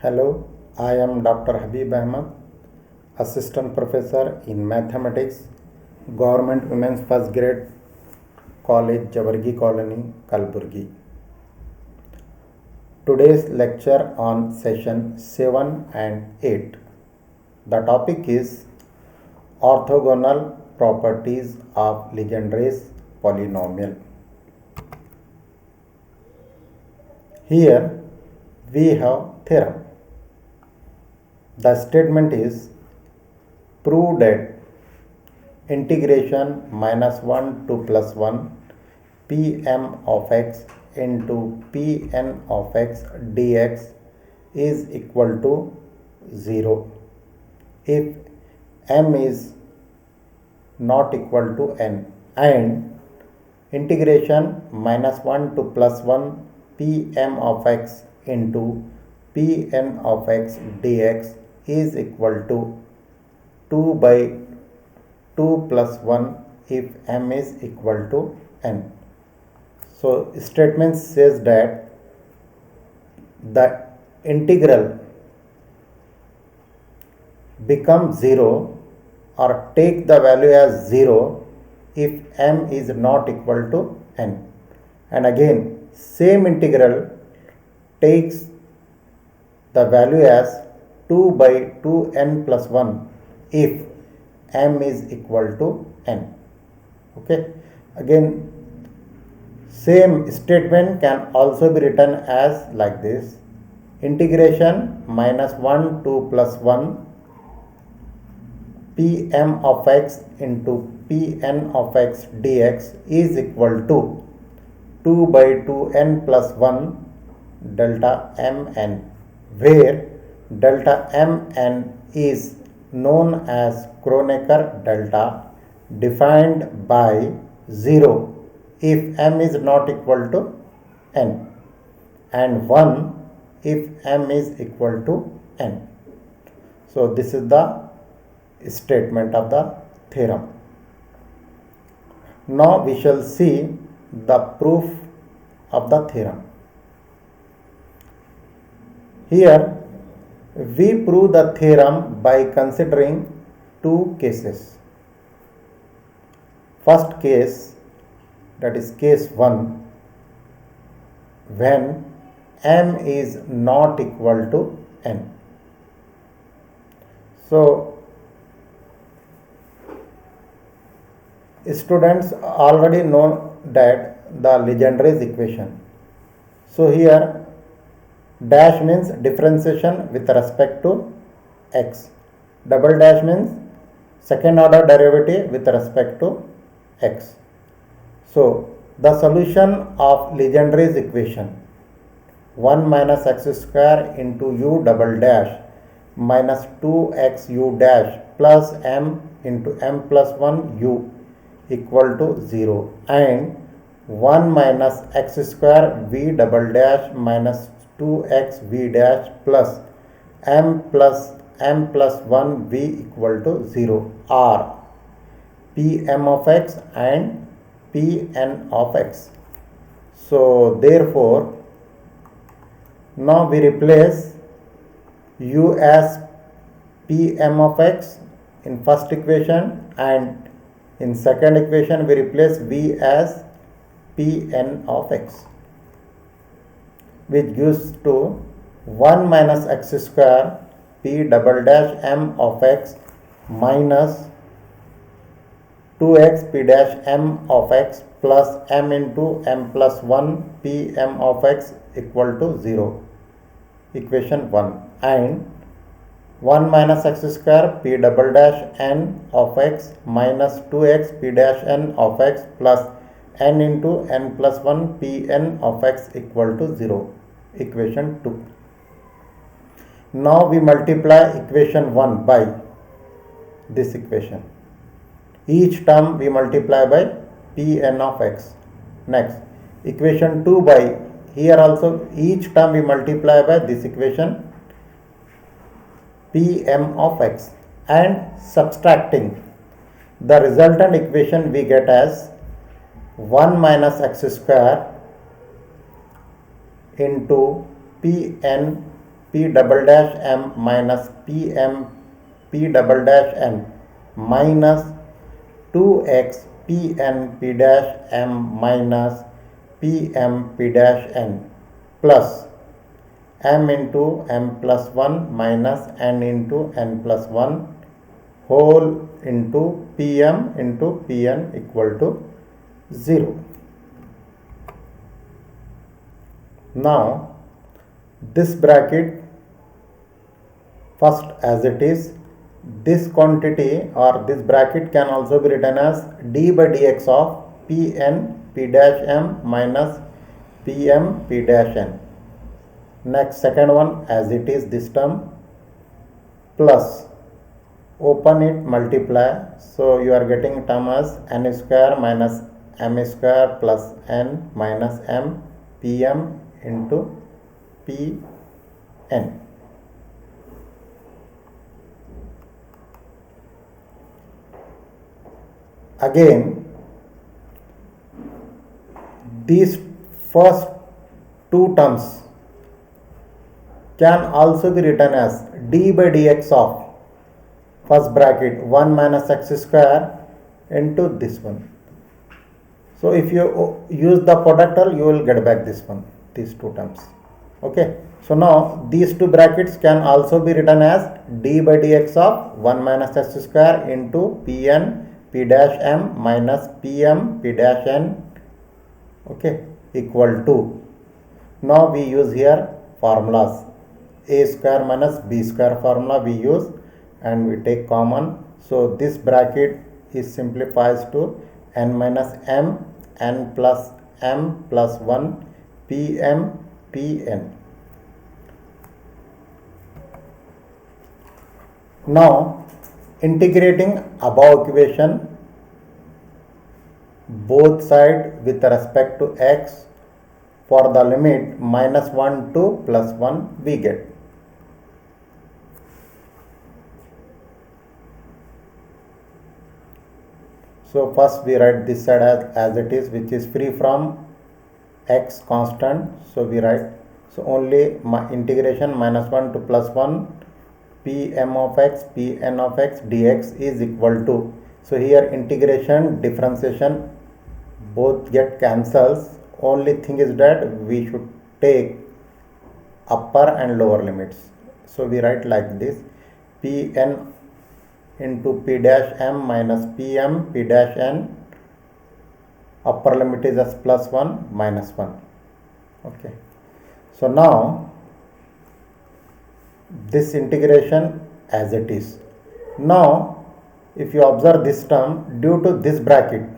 Hello, I am Dr. Habib Ahmed, Assistant Professor in Mathematics, Government Women's First Grade College, Jawargi Colony, Kalburgi. Today's lecture on session 7 and 8. The topic is Orthogonal Properties of Legendre's Polynomial. Here we have theorem. The statement is prove that integration -1 to +1 Pm of x into Pn of x dx is equal to 0 if m is not equal to n and integration -1 to +1 Pm of x into Pn of x dx is equal to 2 by 2 plus 1 if m is equal to n. So statement says that the integral becomes 0 or take the value as 0 if m is not equal to n, and again same integral takes the value as 2 by 2n plus 1 if m is equal to n. Okay, again same statement can also be written as like this: integration -1 to +1 Pm of x into Pn of x dx is equal to 2 by 2n plus 1 delta mn, where delta mn is known as Kronecker delta, defined by 0 if m is not equal to n and 1 if m is equal to n. So this is the statement of the theorem. Now we shall see the proof of the theorem. Here we prove the theorem by considering two cases. First case, that is case 1, when m is not equal to n. So students already know that the Legendre's equation. So here dash means differentiation with respect to x, double dash means second order derivative with respect to x. So the solution of Legendre's equation 1 minus x square into u double dash minus 2x u dash plus m into m plus 1 u equal to 0 and 1 minus x square v double dash minus 2x v dash plus m plus 1 v equal to 0 are Pm of x and Pn of x. So therefore now we replace u as Pm of x in first equation, and in second equation we replace v as Pn of x, which gives to 1 minus x square p double dash m of x minus 2x p dash m of x plus m into m plus 1 p m of x equal to 0, equation 1, and 1 minus x square p double dash n of x minus 2x p dash n of x plus n into n plus 1 pn of x equal to 0, equation 2. Now we multiply equation 1 by this equation. Each term we multiply by Pn of x. Next, equation 2 by, here also each term we multiply by this equation Pm of x, and subtracting the resultant equation we get as 1 minus x square into Pn p double dash m minus pm p double dash n minus 2x pn p dash m minus pm p dash n plus m into m plus 1 minus n into n plus 1 whole into pm into pn equal to 0. Now this bracket first as it is, this quantity or this bracket can also be written as d by dx of pn p dash m minus pm p dash n. Next second one as it is, this term plus open it, multiply, so you are getting term as n square minus m square plus n minus m pm into pn. Again, these first two terms can also be written as d by dx of first bracket 1 minus x square into this one. So if you use the product rule, you will get back this one, these two terms. Okay. So now these two brackets can also be written as d by dx of 1 minus x square into pn p dash m minus pm p dash n, okay, equal to, now we use here formulas, a square minus b square formula we use and we take common. So this bracket is simplifies to n minus m n plus m plus 1 pm pn. Now integrating above equation both side with respect to x for the limit minus 1 to plus 1 we get. So first we write this side as it is, which is free from x constant. So we write, so only integration minus 1 to plus 1 pm of x pn of x dx is equal to, so here integration differentiation both get cancels. Only thing is that we should take upper and lower limits. So we write like this, pn into p dash m minus pm p dash n, upper limit is as plus 1 minus 1. Okay. So now this integration as it is. Now if you observe this term, due to this bracket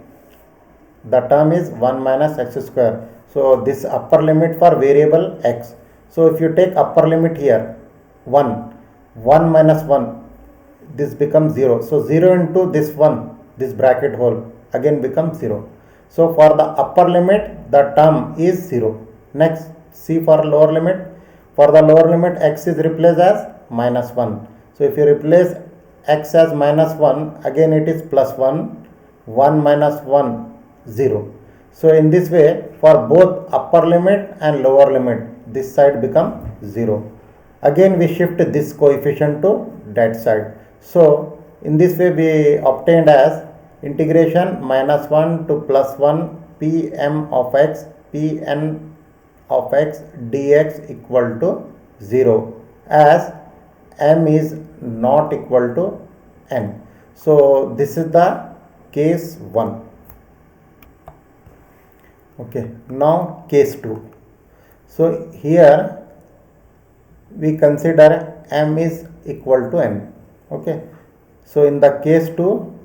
the term is 1 minus x square. So this upper limit for variable x. So if you take upper limit here 1 minus 1, this becomes 0. So 0 into this 1, this bracket hole again becomes 0. So for the upper limit the term is 0. Next see for lower limit. For the lower limit x is replaced as minus 1. So if you replace x as minus 1, again it is plus 1, 1 minus 1, 0. So in this way for both upper limit and lower limit this side become 0. Again we shift this coefficient to that side. So in this way we obtained as integration minus 1 to plus 1 pm of x pn of x dx equal to 0 as m is not equal to n. So this is the case 1. Okay, now case 2. So here we consider m is equal to n. Okay, so in the case 2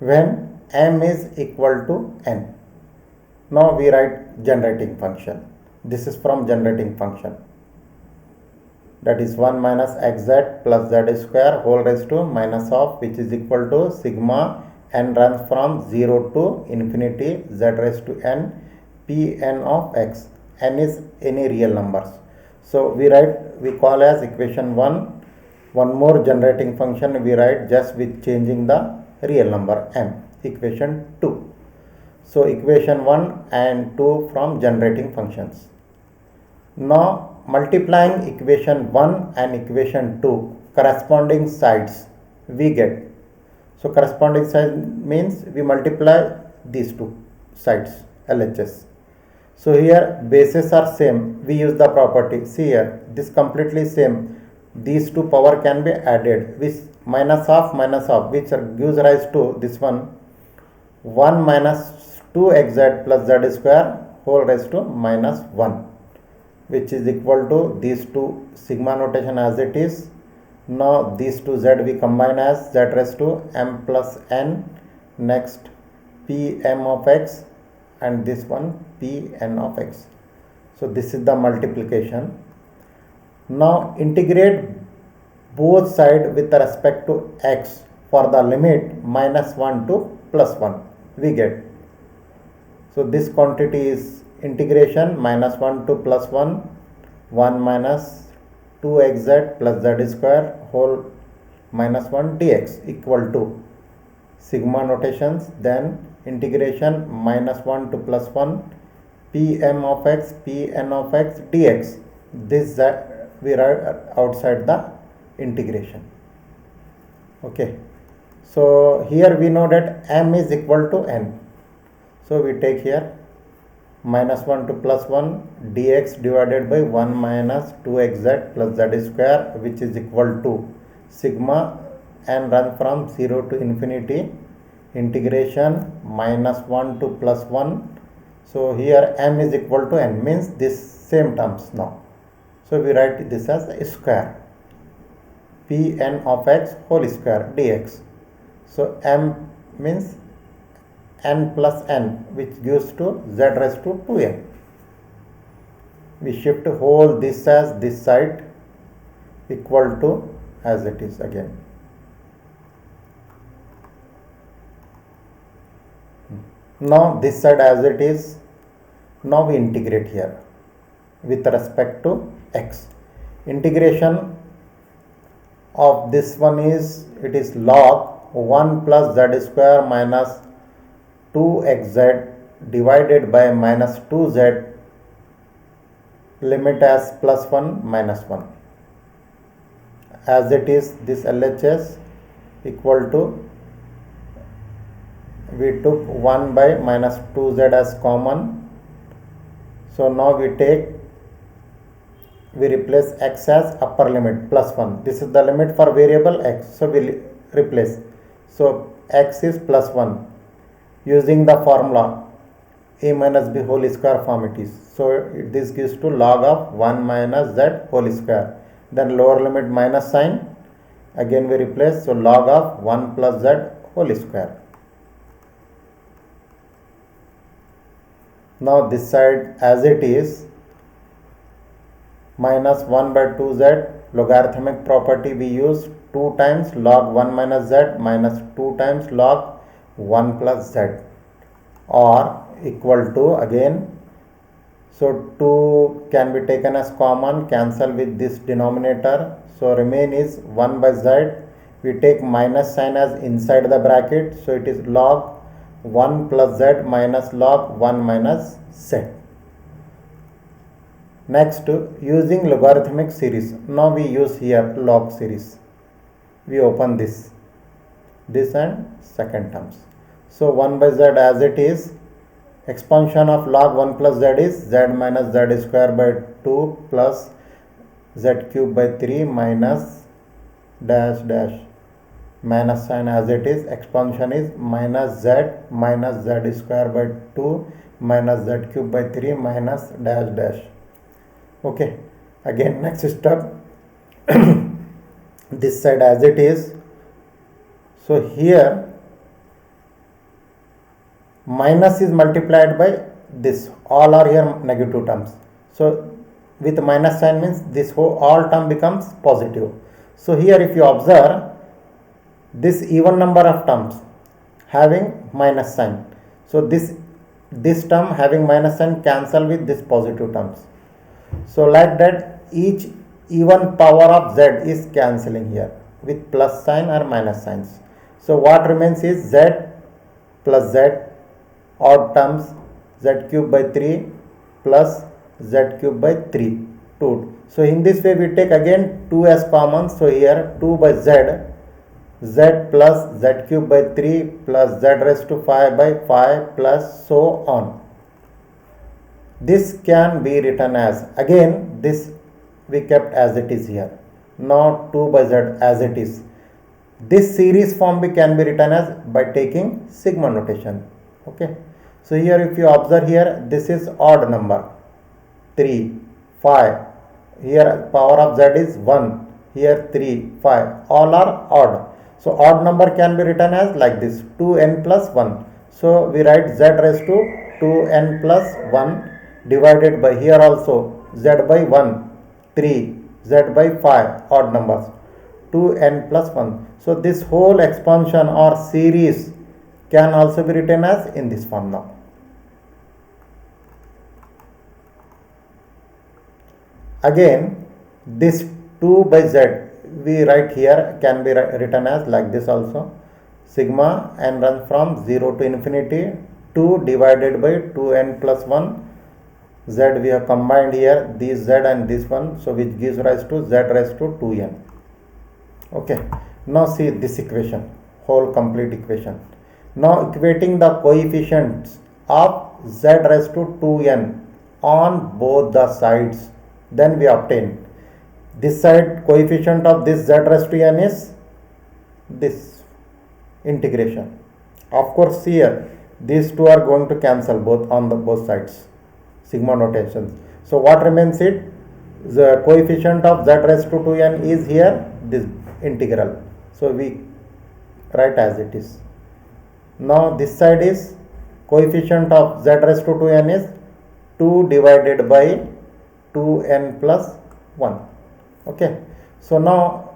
when m is equal to n, now we write generating function. This is from generating function, that is 1 minus xz plus z square whole raised to minus of, which is equal to sigma n runs from 0 to infinity z raised to n pn of x. N is any real numbers. So we call as equation 1. One more generating function we write just with changing the real number m, equation 2. So equation 1 and 2 from generating functions. Now multiplying equation 1 and equation 2 corresponding sides we get. So corresponding side means we multiply these two sides LHS. So here bases are same, we use the property. See here, this completely same, these two power can be added, which minus half which gives rise to this one 1 minus 2xz plus z square whole raised to minus 1, which is equal to these two sigma notation as it is. Now these two z we combine as z raised to m plus n, next p m of x, and this one p n of x. So this is the multiplication. Now integrate both sides with respect to x for the limit minus 1 to plus 1 we get. So this quantity is integration minus 1 to plus 1, 1 minus 2xz plus z square whole minus 1 dx equal to sigma notations, then integration minus 1 to plus 1 pm of x pn of x dx. This we write outside the integration. Okay, so here we know that m is equal to n. So we take here minus 1 to plus 1 dx divided by 1 minus 2xz plus z square, which is equal to sigma n run from 0 to infinity, integration minus 1 to plus 1. So here m is equal to n means this same terms now. So we write this as a square pn of x whole square dx. So m means n plus n, which gives to z raised to 2n. We shift whole this as this side equal to as it is again. Now this side as it is. Now we integrate here with respect to x. Integration of this one is, it is log 1 plus z square minus 2xz divided by minus 2z, limit as plus 1 minus 1 as it is. This LHS equal to, we took 1 by minus 2z as common. So now we replace x as upper limit plus 1. This is the limit for variable x, so we replace. So x is plus 1 using the formula a minus b whole square form it is. So this gives to log of 1 minus z whole square, then lower limit minus sign, again we replace. So log of 1 plus z whole square. Now this side as it is, minus 1 by 2z, logarithmic property we use, 2 times log 1 minus z minus 2 times log 1 plus z, or equal to again. So 2 can be taken as common, cancel with this denominator. So remain is 1 by z. We take minus sign as inside the bracket. So it is log 1 plus z minus log 1 minus z. Next, using logarithmic series. Now we use here log series. We open this and second terms. So 1 by z as it is, expansion of log 1 plus z is z minus z square by 2 plus z cube by 3 minus dash dash, minus sign as it is, expansion is minus z square by 2 minus z cube by 3 minus dash dash. Okay, again next step, this side as it is. So here minus is multiplied by this, all are here negative terms. So with minus sign means this whole all term becomes positive. So here if you observe, this even number of terms having minus sign. So this term having minus sign cancel with this positive terms. So like that each even power of z is cancelling here with plus sign or minus signs. So what remains is z plus z, odd terms z cube by 3 plus z cube by 3 2. So in this way we take again 2 as common. So here 2 by z plus z cube by 3 plus z raised to 5 by 5 plus so on. This can be written as, again this we kept as it is here, not 2 by z as it is. This series form can be written as by taking sigma notation. Okay. So here if you observe here, this is odd number 3, 5. Here power of z is 1. Here 3, 5. All are odd. So odd number can be written as like this, 2n plus 1. So we write z raised to 2n plus 1 divided by, here also z by 1, 3, z by 5, odd numbers, 2n plus 1. So this whole expansion or series can also be written as in this form now. Again this 2 by z we write here can be written as like this also, sigma n runs from 0 to infinity 2 divided by 2n plus 1 z. We have combined here this z and this one, so which gives rise to z raised to 2n. Okay, now see this equation, whole complete equation. Now equating the coefficients of z raised to 2n on both the sides, then we obtain this side coefficient of this z raised to n is this integration. Of course here these two are going to cancel both on the both sides, sigma notations. So what remains it? The coefficient of z raised to 2n is here this integral. So we write as it is. Now this side is coefficient of z raised to 2n is 2 divided by 2n plus 1. Okay. So now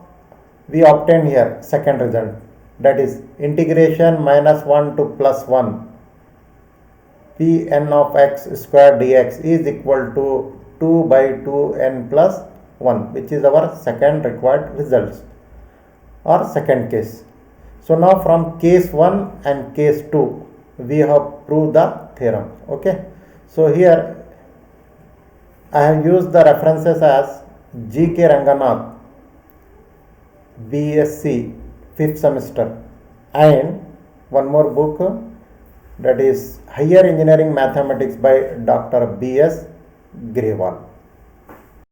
we obtain here second result, that is integration minus 1 to plus 1 Pn of x square dx is equal to 2 by 2n plus 1, which is our second required results or second case. So now from case 1 and case 2 we have proved the theorem. Okay. So here I have used the references as G.K. Ranganath, BSc 5th semester, and one more book, that is Higher Engineering Mathematics by Dr. B.S. Grewal.